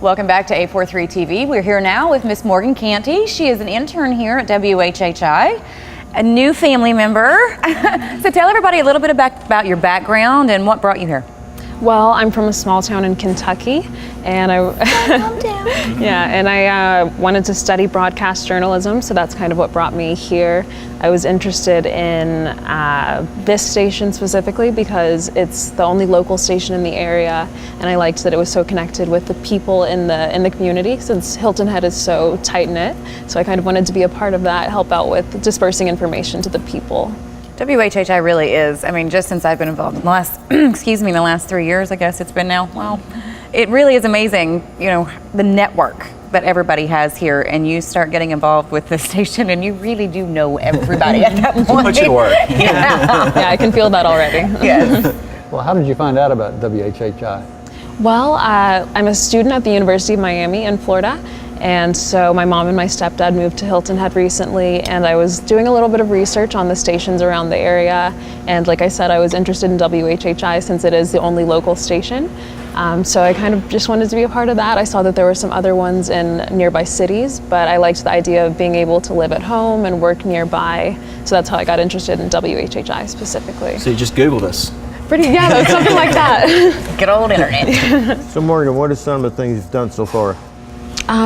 Welcome back to 843 TV. We're here now with Miss Morgan Canty. She is an intern here at WHHI, a new family member. So tell everybody a little bit about your background and what brought you here. Well, I'm from a small town in Kentucky, and I wanted to study broadcast journalism, so that's kind of what brought me here. I was interested in this station specifically because it's the only local station in the area, and I liked that it was so connected with the people in the community, since Hilton Head is so tight-knit. So I kind of wanted to be a part of that, help out with dispersing information to the people. WHHI really is, I mean, just since I've been involved in the last, the last 3 years, I guess it's been now. Wow. It really is amazing, you know, the network that everybody has here, and you start getting involved with the station and you really do know everybody at that point. Too much at work. Yeah, I can feel that already. Yes. Well, how did you find out about WHHI? Well, I'm a student at the University of Miami in Florida. And so my mom and my stepdad moved to Hilton Head recently, and I was doing a little bit of research on the stations around the area. And like I said, I was interested in WHHI since it is the only local station. So I kind of just wanted to be a part of that. I saw that there were some other ones in nearby cities, but I liked the idea of being able to live at home and work nearby. So that's how I got interested in WHHI specifically. So you just Googled us. Yeah, something like that. Good old internet. So Morgan, what are some of the things you've done so far?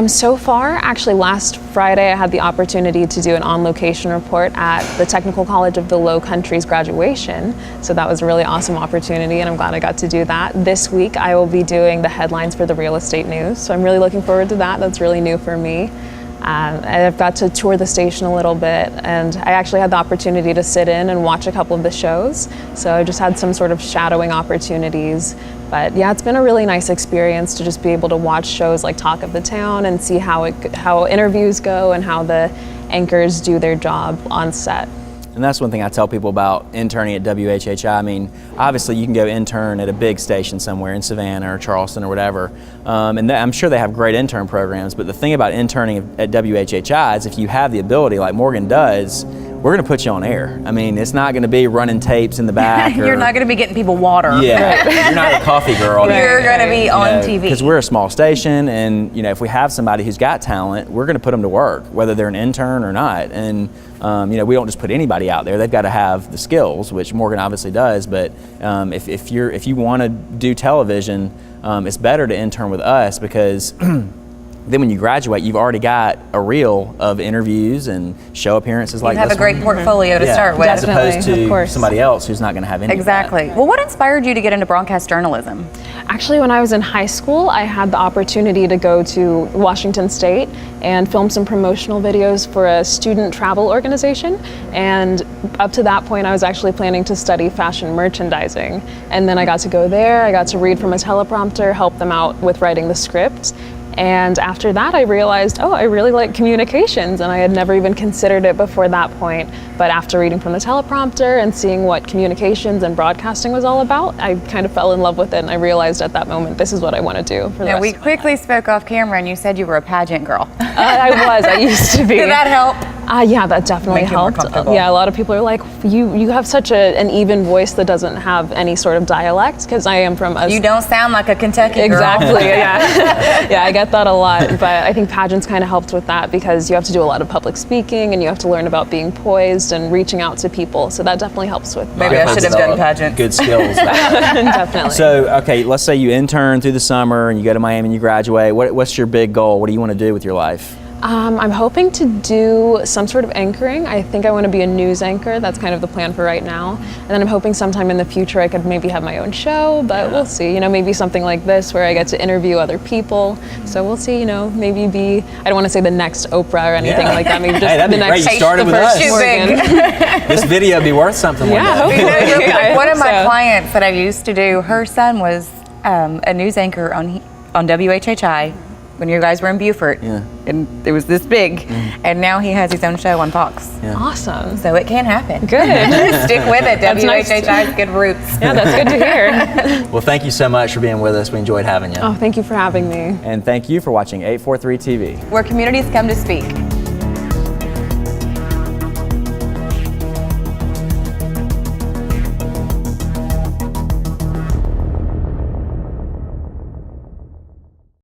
So far, actually last Friday I had the opportunity to do an on-location report at the Technical College of the Low Country's graduation. So that was a really awesome opportunity, and I'm glad I got to do that. This week I will be doing the headlines for the real estate news. So I'm really looking forward to that. That's really new for me. I've got to tour the station a little bit, and I actually had the opportunity to sit in and watch a couple of the shows. So I just had some sort of shadowing opportunities. But yeah, it's been a really nice experience to just be able to watch shows like Talk of the Town and see how interviews go and how the anchors do their job on set. And that's one thing I tell people about interning at WHHI. I mean, obviously you can go intern at a big station somewhere in Savannah or Charleston or whatever, and I'm sure they have great intern programs, but the thing about interning at WHHI is if you have the ability like Morgan does, we're going to put you on air. I mean, it's not going to be running tapes in the back. You're not going to be getting people water. Yeah, you're not a coffee girl. You're going to be on TV. Because we're a small station, and you know, if we have somebody who's got talent, we're going to put them to work, whether they're an intern or not. And you know, we don't just put anybody out there. They've got to have the skills, which Morgan obviously does. But if you want to do television, it's better to intern with us because. Then when you graduate, you've already got a reel of interviews and show appearances like this. You have a great portfolio to start with. As opposed to somebody else who's not going to have any Exactly. of that. Well, what inspired you to get into broadcast journalism? Actually, when I was in high school, I had the opportunity to go to Washington State and film some promotional videos for a student travel organization. And up to that point, I was actually planning to study fashion merchandising. And then I got to go there, I got to read from a teleprompter, help them out with writing the script. And after that, I realized, oh, I really like communications, and I had never even considered it before that point. But after reading from the teleprompter and seeing what communications and broadcasting was all about, I kind of fell in love with it, and I realized at that moment, this is what I want to do for the rest we of my quickly life. spoke off camera, and you said you were a pageant girl. I used to be. Did that help? Yeah, that definitely helped. Yeah, a lot of people are like, you have such an even voice that doesn't have any sort of dialect, because I am from a... You don't sound like a Kentucky girl. Exactly, yeah. Yeah, I get that a lot, but I think pageants kind of helped with that because you have to do a lot of public speaking and you have to learn about being poised and reaching out to people, so that definitely helps with Maybe I should have done pageant. Good skills. Definitely. So, okay, let's say you intern through the summer and you go to Miami and you graduate. What's your big goal? What do you want to do with your life? I'm hoping to do some sort of anchoring. I think I want to be a news anchor. That's kind of the plan for right now. And then I'm hoping sometime in the future I could maybe have my own show, but we'll see. You know, maybe something like this where I get to interview other people. So we'll see, you know, maybe be, I don't want to say the next Oprah or anything like that. Maybe just the next You started with us. This video would be worth something one day. Hopefully. One of my clients that I used to do, her son was a news anchor on WHHI. When you guys were in Beaufort, and it was this big, and now he has his own show on Fox. Yeah. Awesome. So it can happen. Good. Stick with it. WHHI's nice. good roots. Yeah, that's good to hear. Well, thank you so much for being with us. We enjoyed having you. Oh, thank you for having me. And thank you for watching 843 TV. Where communities come to speak.